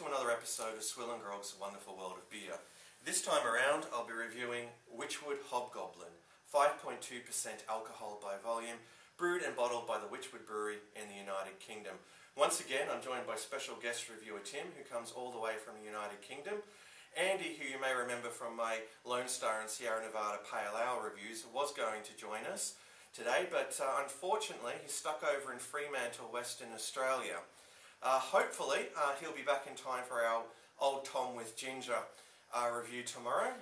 to another episode of SwillinGrog's Wonderful World of Beer. This time around I'll be reviewing Wychwood Hobgoblin, 5.2% alcohol by volume, brewed and bottled by the Wychwood Brewery in the United Kingdom. Once again I'm joined by special guest reviewer Tim, who comes all the way from the United Kingdom. Andy, who you may remember from my Lone Star and Sierra Nevada Pale Ale reviews, was going to join us today, but unfortunately he's stuck over in Fremantle, Western Australia. Hopefully he'll be back in time for our Old Tom with Ginger review tomorrow.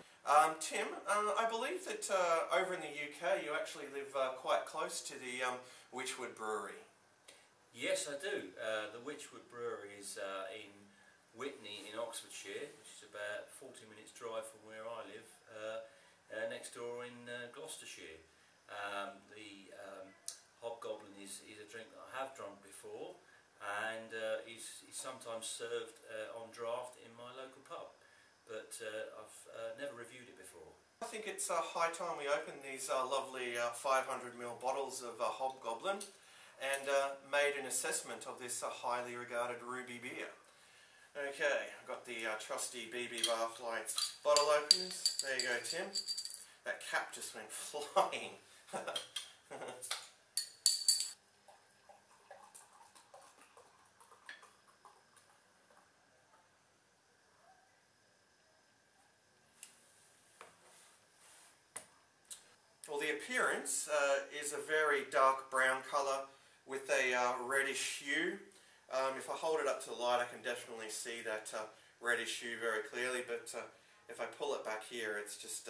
Tim, I believe that over in the UK you actually live quite close to the Wychwood Brewery. Yes, I do. The Wychwood Brewery is in Witney in Oxfordshire, which is about 40 minutes drive from where I live, next door in Gloucestershire. The Hobgoblin is a drink that I have drunk before, and is sometimes served on draft in my local pub, but I've never reviewed it before. I think it's high time we open these lovely 500ml bottles of Hobgoblin and made an assessment of this highly regarded ruby beer. Okay, I've got the trusty BB Barfly bottle openers. There you go, Tim. That cap just went flying. Well, the appearance is a very dark brown colour with a reddish hue. If I hold it up to the light I can definitely see that reddish hue very clearly, but if I pull it back here it's just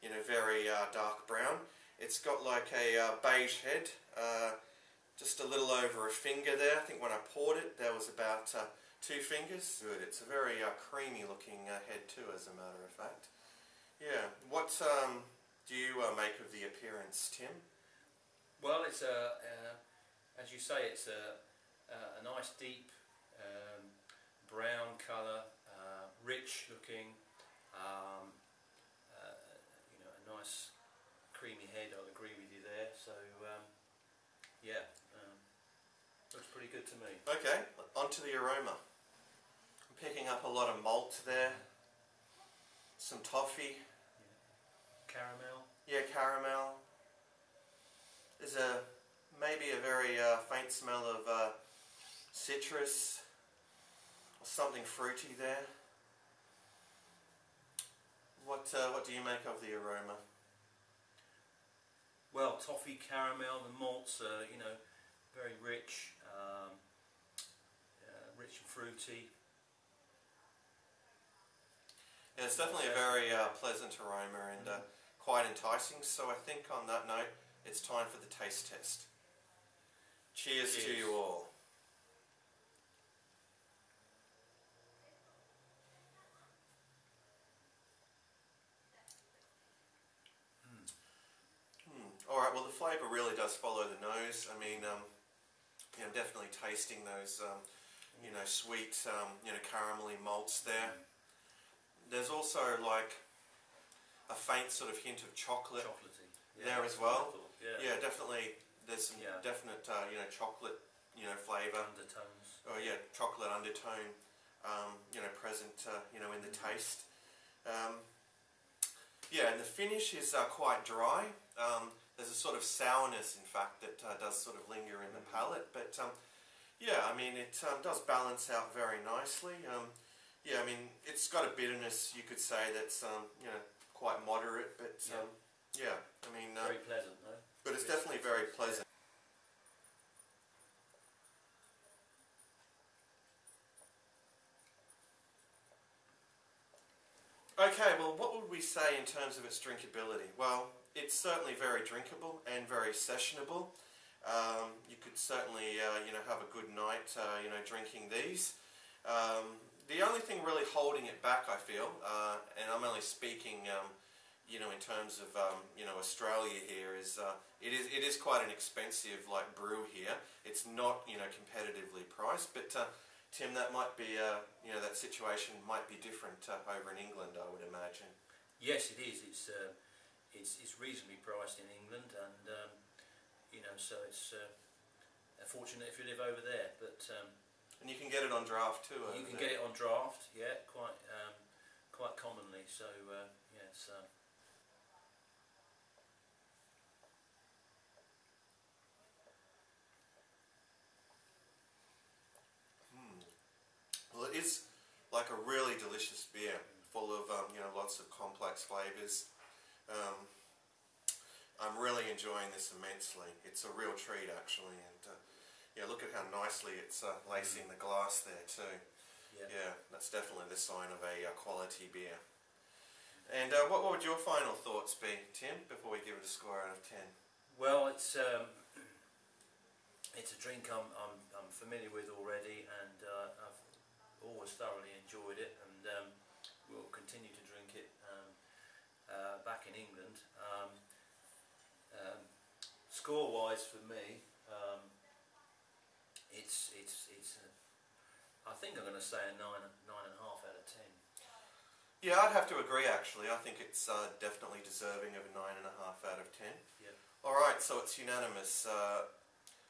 you know, very dark brown. It's got like a beige head, just a little over a finger there. I think when I poured it there was about 2 fingers. Good. It's a very creamy looking head too, as a matter of fact. Yeah. What do you make of the appearance, Tim? Well, it's as you say, it's a nice deep brown colour, rich looking, you know, a nice creamy head. I'll agree with you there. So yeah, looks pretty good to me. Okay, onto the aroma. I'm picking up a lot of malt there, some toffee. Caramel? Yeah, caramel. There's maybe a very faint smell of citrus or something fruity there. What do you make of the aroma? Well, toffee, caramel, the malts are, you know, very rich, rich and fruity. Yeah, it's definitely a very pleasant aroma and quite enticing, so I think on that note it's time for the taste test. Cheers to you all. Alright, well the flavour really does follow the nose. I mean, you know, definitely tasting those you know, sweet, you know, caramelly malts there. There's also like a faint sort of hint of chocolate there as well. Yeah, definitely. There's some definite, you know, chocolate, you know, flavour. Undertones. Oh yeah, chocolate undertone, you know, present, you know, in the taste. Yeah, and the finish is quite dry. There's a sort of sourness, in fact, that does sort of linger in the palate. But yeah, I mean, it does balance out very nicely. Yeah, I mean, it's got a bitterness, you could say, that's you know, quite moderate, but yeah, I mean, very pleasant though. But it's definitely very pleasant. Okay, well, what would we say in terms of its drinkability? Well, it's certainly very drinkable and very sessionable. You could certainly, you know, have a good night, you know, drinking these. The only thing really holding it back, I feel, and I'm only speaking, you know, in terms of, you know, Australia here, is it is quite an expensive like brew here. It's not, you know, competitively priced, but Tim, that might be, you know, that situation might be different over in England, I would imagine. Yes, it is. It's reasonably priced in England, and you know, so it's fortunate if you live over there. But And you can get it on draft too. You can get it on draft, yeah, quite commonly. So yes. Well, it is like a really delicious beer, full of lots of complex flavours. I'm really enjoying this immensely. It's a real treat actually, and yeah, look at how nicely it's lacing the glass there too. Yeah, that's definitely the sign of a quality beer. And what would your final thoughts be, Tim, before we give it a score out of 10? Well, it's a drink I'm familiar with already, and I've always thoroughly enjoyed it, and we'll continue to drink it back in England. Score-wise for me, I think I'm going to say a 9.5 out of 10. Yeah, I'd have to agree actually. I think it's definitely deserving of a 9.5 out of 10. Yeah. Alright, so it's unanimous.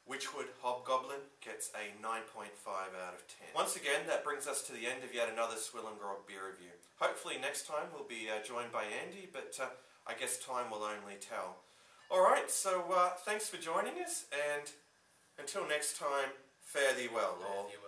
Wychwood Hobgoblin gets a 9.5 out of 10. Once again, that brings us to the end of yet another SwillinGrog beer review. Hopefully next time we'll be joined by Andy, but I guess time will only tell. Alright, so thanks for joining us, and until next time, fare thee well. Fare thee well.